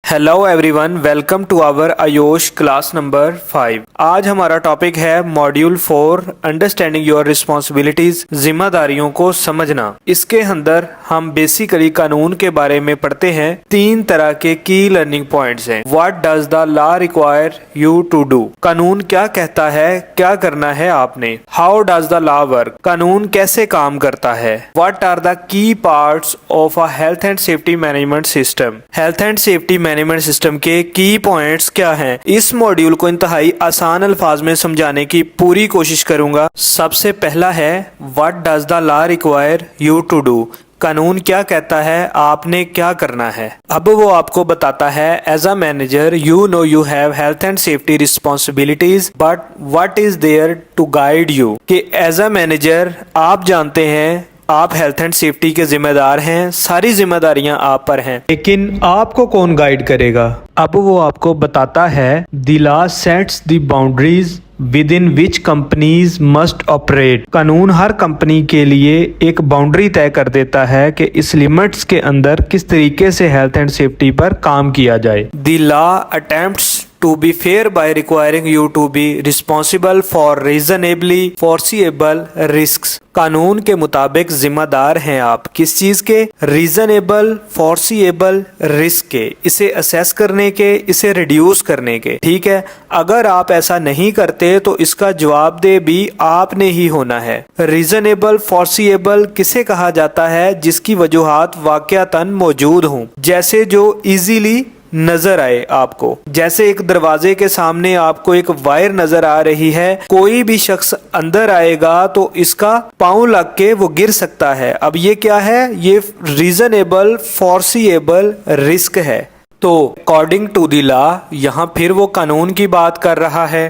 Hello everyone, welcome to our Ayush class number 5। आज हमारा topic है मॉड्यूल 4 अंडरस्टैंडिंग योर रिस्पॉन्सिबिलिटीज, जिम्मेदारियों को समझना। इसके अंदर हम बेसिकली कानून के बारे में पढ़ते हैं। 3 तरह के की लर्निंग पॉइंट्स हैं। What does the law require you to do, कानून क्या कहता है, क्या करना है आपने। How does the law work, कानून कैसे काम करता है। What are the key parts of a health and safety management system, health and safety management system के की पॉइंट्स क्या हैं। इस मॉड्यूल को इंतहाई आसान अल्फाज में समझाने की पूरी कोशिश करूंगा। सबसे पहला है what does the law require you to do, कानून क्या कहता है, आपने क्या करना है। अब वो आपको बताता है as a manager you know you have health and safety responsibilities but what is there to guide you, कि एज अ मैनेजर आप जानते हैं आप हेल्थ एंड सेफ्टी के जिम्मेदार हैं, सारी जिम्मेदारियां आप पर हैं, लेकिन आपको कौन गाइड करेगा। अब वो आपको बताता है the law sets the boundaries with in which companies must operate, कानून हर कंपनी के लिए एक बाउंड्री तय कर देता है कि इस लिमिट्स के अंदर किस तरीके से हेल्थ एंड सेफ्टी पर काम किया जाए। The law attempts to be fair by requiring you to be responsible for reasonably foreseeable risks, कानून के मुताबिक जिम्मेदार हैं आप किस चीज के, रीजनेबल फोर्सिएबल रिस्क के, इसे असेस करने के, इसे रिड्यूस करने के। ठीक है, अगर आप ऐसा नहीं करते तो इसका जवाबदेह भी आपने ही होना है। रीजनेबल फोर्सिएबल किसे कहा जाता है, जिसकी वजूहात वाकयातन मौजूद हों, जैसे जो इजीली नजर आए आपको। जैसे एक दरवाजे के सामने आपको एक वायर नजर आ रही है, कोई भी शख्स अंदर आएगा तो इसका पांव लग के वो गिर सकता है। अब ये क्या है, ये रीजनेबल फोर्सिएबल रिस्क है। तो अकॉर्डिंग टू द लॉ, यहाँ फिर वो कानून की बात कर रहा है।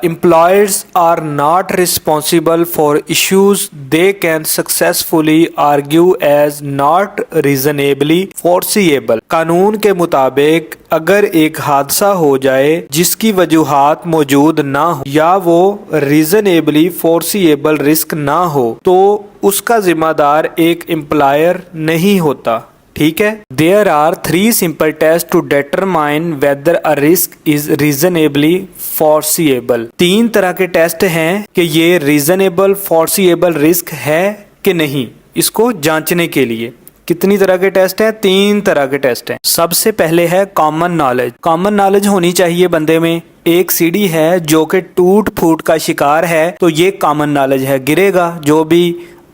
Employers are not responsible for issues they can successfully argue as not reasonably foreseeable, कानून के मुताबिक अगर एक हादसा हो जाए जिसकी वजूहात मौजूद ना हो या वो रीजनेबली फोर्सिएबल रिस्क ना हो, तो उसका जिम्मेदार एक एम्प्लॉयर नहीं होता। ठीक है, there are 3 simple test to determine whether a risk is reasonably foreseeable. 3 तरह के टेस्ट हैं कि ये रीजनेबल फोर्सिएबल रिस्क है कि नहीं, इसको जांचने के लिए। कितनी तरह के टेस्ट हैं, 3 तरह के टेस्ट हैं। सबसे पहले है कॉमन नॉलेज। कॉमन नॉलेज होनी चाहिए बंदे में। एक सीढ़ी है जो कि टूट फूट का शिकार है, तो ये कॉमन नॉलेज है, गिरेगा जो भी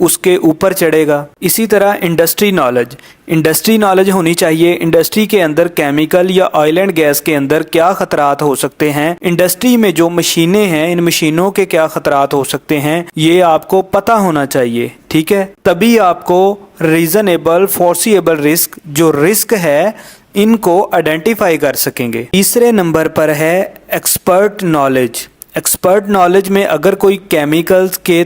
उसके ऊपर चढ़ेगा। इसी तरह इंडस्ट्री नॉलेज, इंडस्ट्री नॉलेज होनी चाहिए। इंडस्ट्री के अंदर केमिकल या ऑयल एंड गैस के अंदर क्या खतरात हो सकते हैं, इंडस्ट्री में जो मशीनें हैं इन मशीनों के क्या खतरात हो सकते हैं, ये आपको पता होना चाहिए। ठीक है, तभी आपको रीजनेबल फोर्सिएबल रिस्क जो रिस्क है इनको आइडेंटिफाई कर सकेंगे। तीसरे नंबर पर है एक्सपर्ट नॉलेज। एक्सपर्ट नॉलेज में अगर कोई केमिकल्स के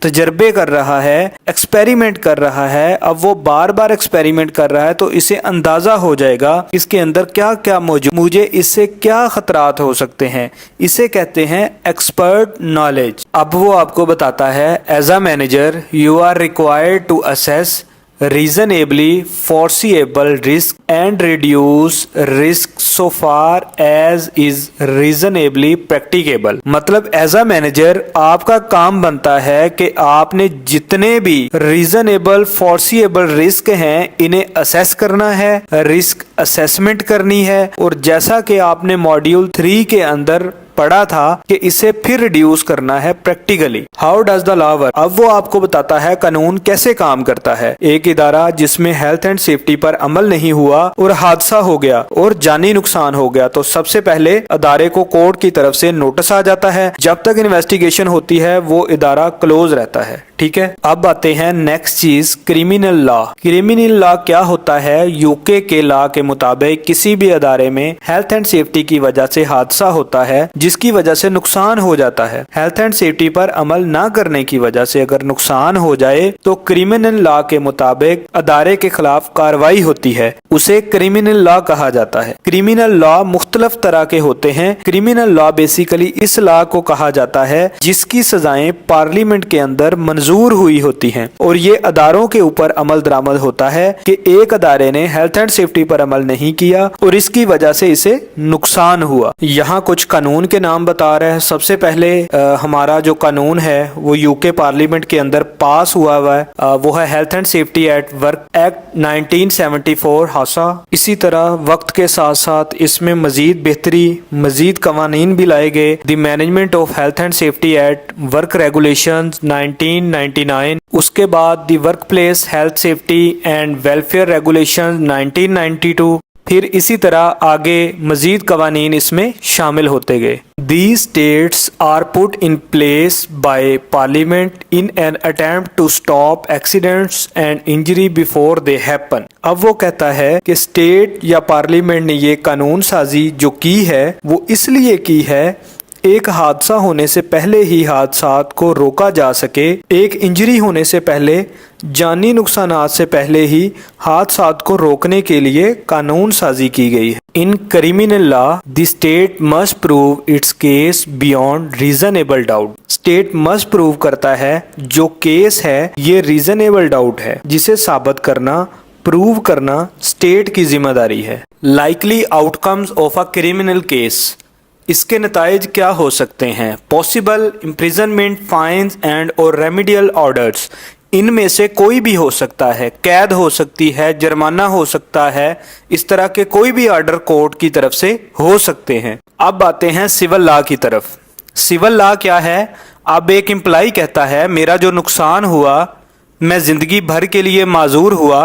तजर्बे कर रहा है, एक्सपेरिमेंट कर रहा है, अब वो बार बार एक्सपेरिमेंट कर रहा है, तो इसे अंदाजा हो जाएगा इसके अंदर क्या क्या मौजूद, मुझे इससे क्या खतरात हो सकते हैं। इसे कहते हैं एक्सपर्ट नॉलेज। अब वो आपको बताता है as a manager you are required to assess reasonably foreseeable risk and reduce risk so far as is reasonably practicable। मतलब एज अ मैनेजर आपका काम बनता है कि आपने जितने भी reasonable foreseeable रिस्क हैं इन्हें असेस करना है, रिस्क असेसमेंट करनी है, और जैसा कि आपने मॉड्यूल 3 के अंदर पढ़ा था कि इसे फिर रिड्यूस करना है practically. How does the law work, अब वो आपको बताता है कानून कैसे काम करता है। एक इदारा जिसमें हेल्थ एंड सेफ्टी पर अमल नहीं हुआ और हादसा हो गया और जानी नुकसान हो गया, तो सबसे पहले अदारे को कोर्ट की तरफ से नोटिस आ जाता है। जब तक इन्वेस्टिगेशन होती है वो इदारा क्लोज रहता है। ठीक है, अब आते हैं नेक्स्ट चीज, क्रिमिनल लॉ। क्रिमिनल लॉ क्या होता है, यूके के लॉ के मुताबिक किसी भी अदारे में हेल्थ एंड सेफ्टी की वजह से हादसा होता है जिसकी वजह से नुकसान हो जाता है। हेल्थ एंड सेफ्टी पर अमल ना करने की वजह से अगर नुकसान हो जाए तो क्रिमिनल लॉ के मुताबिक अदारे के खिलाफ कार्रवाई होती है, उसे क्रिमिनल लॉ कहा जाता है। क्रिमिनल लॉ मुख्तलिफ तरह के होते हैं। क्रिमिनल लॉ बेसिकली इस लॉ को कहा जाता है जिसकी सजाएं पार्लियामेंट के अंदर मंजूर मंजूर हुई होती हैं और ये अदारों के ऊपर अमल दरामद होता है कि एक अदारे ने हेल्थ एंड सेफ्टी पर अमल नहीं किया और इसकी वजह से इसे नुकसान हुआ। यहाँ कुछ कानून के नाम बता रहे हैं। सबसे पहले हमारा जो कानून है वो यूके पार्लियामेंट के अंदर पास हुआ है, वो है health and safety at work act 1974 हासा। इसी तरह वक्त के साथ साथ इसमें मजीद बेहतरी, मजीद कवानीन भी लाए गए। The management of health and safety at work regulations 1999, उसके बाद the work place health safety and welfare regulations 1992, फिर इसी तरह आगे मजीद कवानीन इसमें शामिल होते गए। These states are put in place by Parliament in an attempt to stop accidents and injury before they happen। अब वो कहता है कि स्टेट या पार्लियामेंट ने ये कानून साजी जो की है वो इसलिए की है एक हादसा होने से पहले ही हादसात को रोका जा सके, एक इंजरी होने से पहले, जानी नुकसानात से पहले ही हादसात को रोकने के लिए कानून साजी की गई है। In criminal law the state must prove its case beyond reasonable doubt. State must prove करता है जो केस है ये रीजनेबल डाउट है, जिसे साबित करना, प्रूव करना स्टेट की जिम्मेदारी है। Likely outcomes of a criminal case, इसके नताइज क्या हो सकते हैं? पॉसिबल इम्प्रिजनमेंट, फाइन्स एंड और रेमिडियल ऑर्डर्स, इनमें से कोई भी हो सकता है। कैद हो सकती है, जुर्माना हो सकता है, इस तरह के कोई भी ऑर्डर कोर्ट की तरफ से हो सकते हैं। अब आते हैं सिविल लॉ की तरफ। सिविल लॉ क्या है? अब एक एम्प्लॉय कहता है मेरा जो नुकसान हुआ, मैं जिंदगी भर के लिए माजूर हुआ,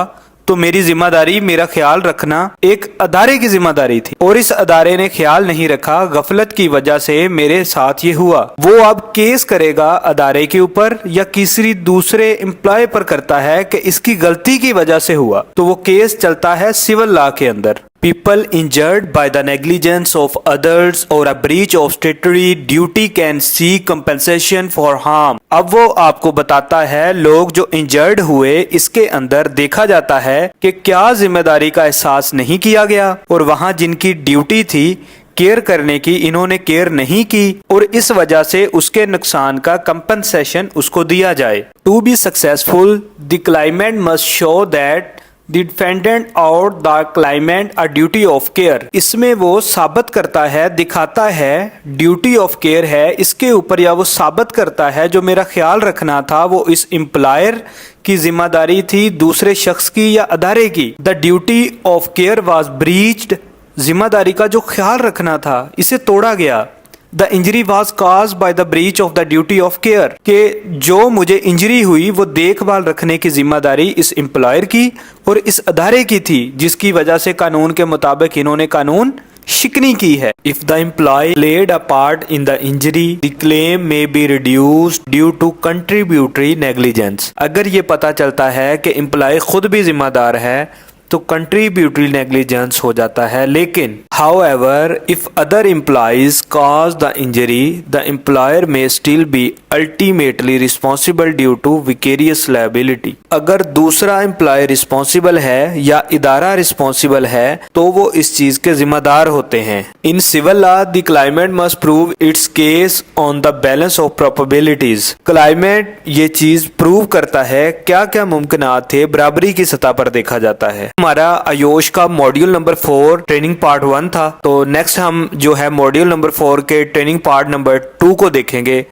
तो मेरी जिम्मेदारी, मेरा ख्याल रखना एक अदारे की जिम्मेदारी थी और इस अदारे ने ख्याल नहीं रखा, गफलत की वजह से मेरे साथ ये हुआ। वो अब केस करेगा अदारे के ऊपर या किसी दूसरे एम्प्लॉय पर करता है कि इसकी गलती की वजह से हुआ, तो वो केस चलता है सिविल लॉ के अंदर। People injured by the negligence of others or a breach of statutory duty can seek compensation for harm। अब वो आपको बताता है लोग जो इंजर्ड हुए, इसके अंदर देखा जाता है कि क्या जिम्मेदारी का एहसास नहीं किया गया और वहां जिनकी ड्यूटी थी केयर करने की, इन्होंने केयर नहीं की और इस वजह से उसके नुकसान का कंपनसेशन उसको दिया जाए। To be successful the claimant must show that defendant और the claimant a duty of care. इसमें वो साबित करता है, दिखाता है ड्यूटी ऑफ केयर है इसके ऊपर, या वो साबित करता है जो मेरा ख्याल रखना था वो इस एम्प्लॉयर की जिम्मेदारी थी, दूसरे शख्स की या अदारे की। The duty of care was breached, जिम्मेदारी का जो ख्याल रखना था इसे तोड़ा गया। The injury was cause by the breach of the duty of care, के जो मुझे इंजरी हुई वो देखभाल रखने की जिम्मेदारी इस एम्प्लॉयर की और इस अदारे की थी, जिसकी वजह से कानून के मुताबिक इन्होंने कानून शिकनी की है। If the employee played a part in the injury the claim may be reduced due to contributory negligence. अगर ये पता चलता है कि एम्प्लॉय खुद भी जिम्मेदार है तो कंट्रीब्यूटरी नेग्लिजेंस हो जाता है। लेकिन however if other employees cause the injury the employer may still be ultimately responsible due to vicarious liability। अगर दूसरा एम्प्लॉय रिस्पॉन्सिबल है या इदारा रिस्पॉन्सिबल है तो वो इस चीज के जिम्मेदार होते हैं। In civil law the claimant must prove its case on the balance of probabilities. Claimant ये चीज प्रूव करता है क्या क्या मुमकिनात थे, बराबरी की सतह पर देखा जाता है। हमारा आयोश का मॉड्यूल नंबर 4 ट्रेनिंग पार्ट 1 था, तो नेक्स्ट हम जो है मॉड्यूल नंबर 4 के ट्रेनिंग पार्ट नंबर 2 को देखेंगे।